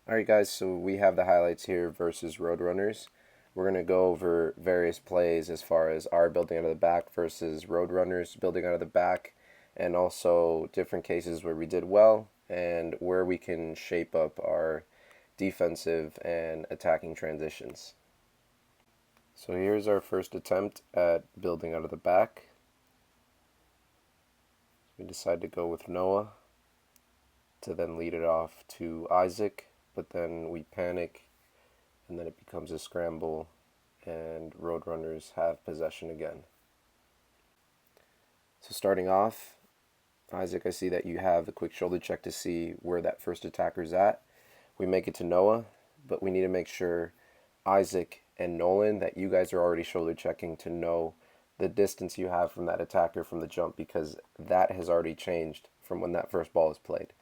Alright guys, so we have the highlights here versus Roadrunners. We're going to go over various plays as far as our building out of the back versus Roadrunners building out of the back, and also different cases where we did well and where we can shape up our defensive and attacking transitions. So here's our first attempt at building out of the back. We decide to go with Noah to then lead it off to Isaac, but then we panic and then it becomes a scramble and Roadrunners have possession again. So starting off, Isaac, I see that you have the quick shoulder check to see where that first attacker's at. We make it to Noah, but we need to make sure Isaac and Nolan that you guys are already shoulder checking to know the distance you have from that attacker from the jump, because that has already changed from when that first ball is played.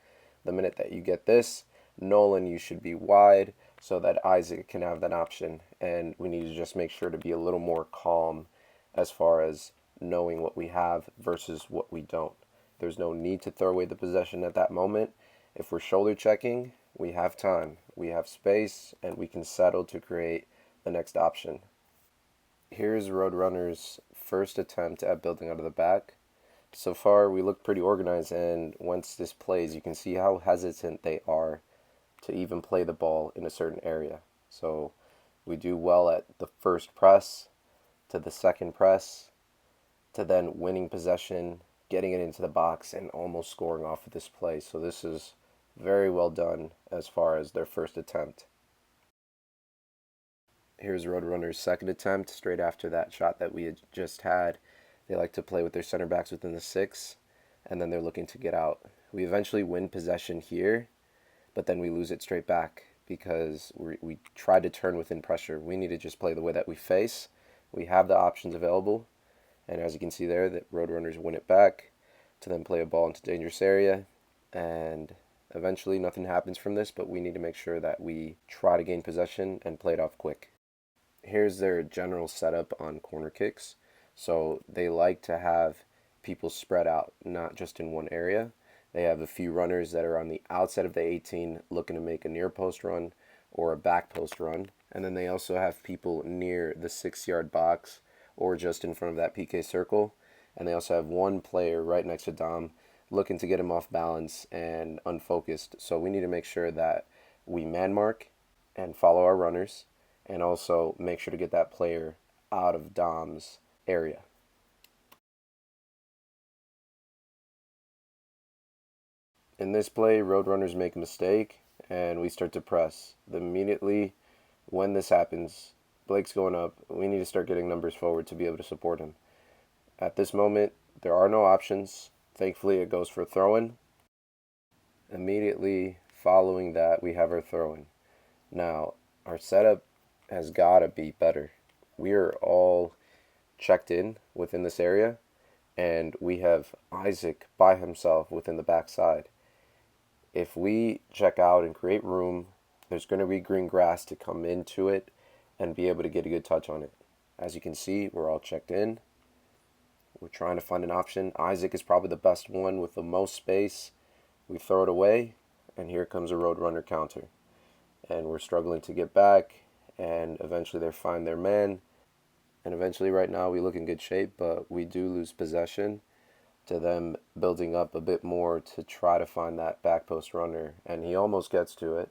The minute that you get this, Nolan, you should be wide so that Isaac can have that option, and we need to just make sure to be a little more calm as far as knowing what we have versus what we don't. There's no need to throw away the possession at that moment. If we're shoulder checking, we have time, we have space, and we can settle to create the next option. Here's Roadrunner's first attempt at building out of the back. So far, we look pretty organized, and once this plays, you can see how hesitant they are to even play the ball in a certain area. So we do well at the first press, to the second press, to then winning possession, getting it into the box, and almost scoring off of this play. So this is very well done as far as their first attempt. Here's Roadrunner's second attempt, straight after that shot that we had just had. They like to play with their center backs within the 6, and then they're looking to get out. We eventually win possession here, but then we lose it straight back because we tried to turn within pressure. We need to just play the way that we face. We have the options available, and as you can see there, that Roadrunners win it back to then play a ball into dangerous area, and eventually nothing happens from this, but we need to make sure that we try to gain possession and play it off quick. Here's their general setup on corner kicks. So they like to have people spread out, not just in one area. They have a few runners that are on the outside of the 18 looking to make a near post run or a back post run. And then they also have people near the 6-yard box or just in front of that PK circle. And they also have one player right next to Dom looking to get him off balance and unfocused. So we need to make sure that we man mark and follow our runners, and also make sure to get that player out of Dom's area. In this play, Roadrunners make a mistake, and we start to press. Immediately when this happens, Blake's going up. We need to start getting numbers forward to be able to support him. At this moment, there are no options. Thankfully, it goes for throw-in. Immediately following that, we have our throw-in. Now, our setup has got to be better. We are all checked in within this area, and we have Isaac by himself within the backside. If we check out and create room, there's going to be green grass to come into it and be able to get a good touch on it. As you can see, we're all checked in. We're trying to find an option. Isaac is probably the best one with the most space. We throw it away, and here comes a Roadrunner counter. And we're struggling to get back, and eventually they find their man, and eventually right now we look in good shape, but we do lose possession to them building up a bit more to try to find that back post runner, and he almost gets to it.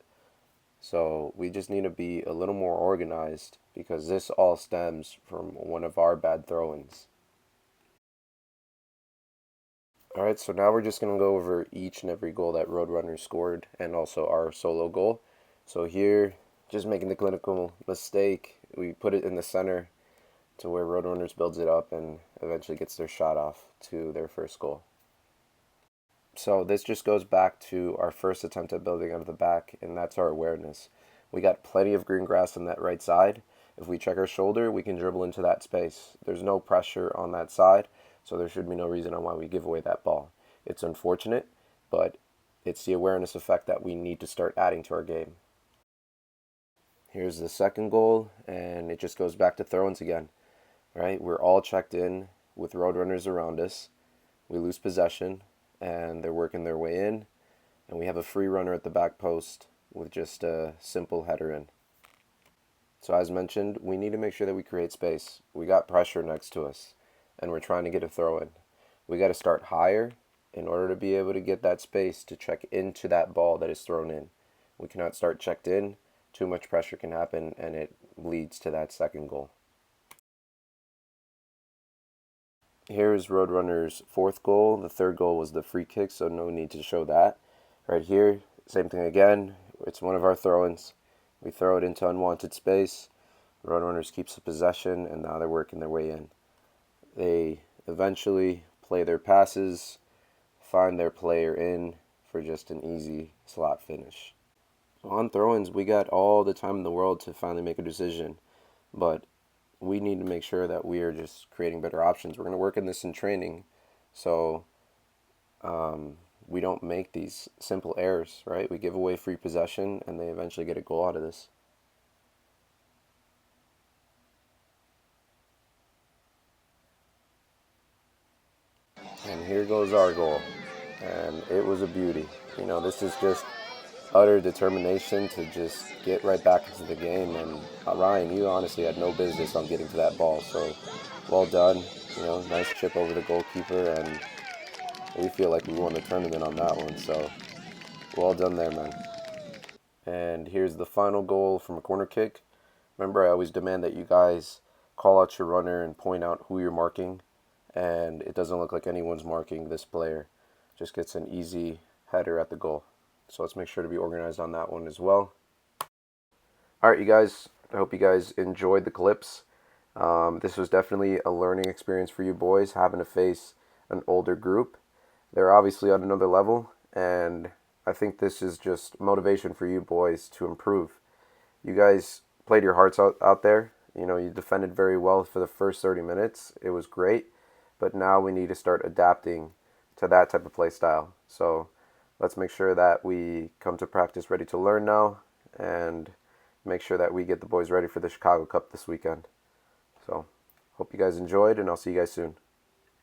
So we just need to be a little more organized because this all stems from one of our bad throw-ins. Alright, so now we're just going to go over each and every goal that Roadrunner scored and also our solo goal. So here, just making the clinical mistake, we put it in the center to where Roadrunners builds it up and eventually gets their shot off to their first goal. So this just goes back to our first attempt at building out of the back, and that's our awareness. We got plenty of green grass on that right side. If we check our shoulder, we can dribble into that space. There's no pressure on that side, so there should be no reason on why we give away that ball. It's unfortunate, but it's the awareness effect that we need to start adding to our game. Here's the second goal, and it just goes back to throw-ins again. Right? We're all checked in with Roadrunners around us. We lose possession, and they're working their way in, and we have a free runner at the back post with just a simple header in. So as mentioned, we need to make sure that we create space. We got pressure next to us, and we're trying to get a throw in. We got to start higher in order to be able to get that space to check into that ball that is thrown in. We cannot start checked in. Too much pressure can happen, and it leads to that second goal. Here's Roadrunner's fourth goal. The third goal was the free kick, so no need to show that. Right here, same thing again. It's one of our throw-ins. We throw it into unwanted space. Roadrunners keeps the possession, and now they're working their way in. They eventually play their passes, find their player in for just an easy slot finish. So on throw-ins, we got all the time in the world to finally make a decision, but we need to make sure that we are just creating better options. We're going to work on this in training, so we don't make these simple errors, right? We give away free possession, and they eventually get a goal out of this. And here goes our goal, and it was a beauty. You know, this is just utter determination to just get right back into the game. And Ryan, you honestly had no business on getting to that ball, so well done. You know, nice chip over the goalkeeper, and we feel like we won the tournament on that one, so well done there, man. And here's the final goal from a corner kick. Remember, I always demand that you guys call out your runner and point out who you're marking, and it doesn't look like anyone's marking this player. Just gets an easy header at the goal. So let's make sure to be organized on that one as well. All right, you guys, I hope you guys enjoyed the clips. This was definitely a learning experience for you boys, having to face an older group. They're obviously on another level, and I think this is just motivation for you boys to improve. You guys played your hearts out there. You know, you defended very well for the first 30 minutes. It was great, but now we need to start adapting to that type of play style. So let's make sure that we come to practice ready to learn now, and make sure that we get the boys ready for the Chicago Cup this weekend. So hope you guys enjoyed, and I'll see you guys soon.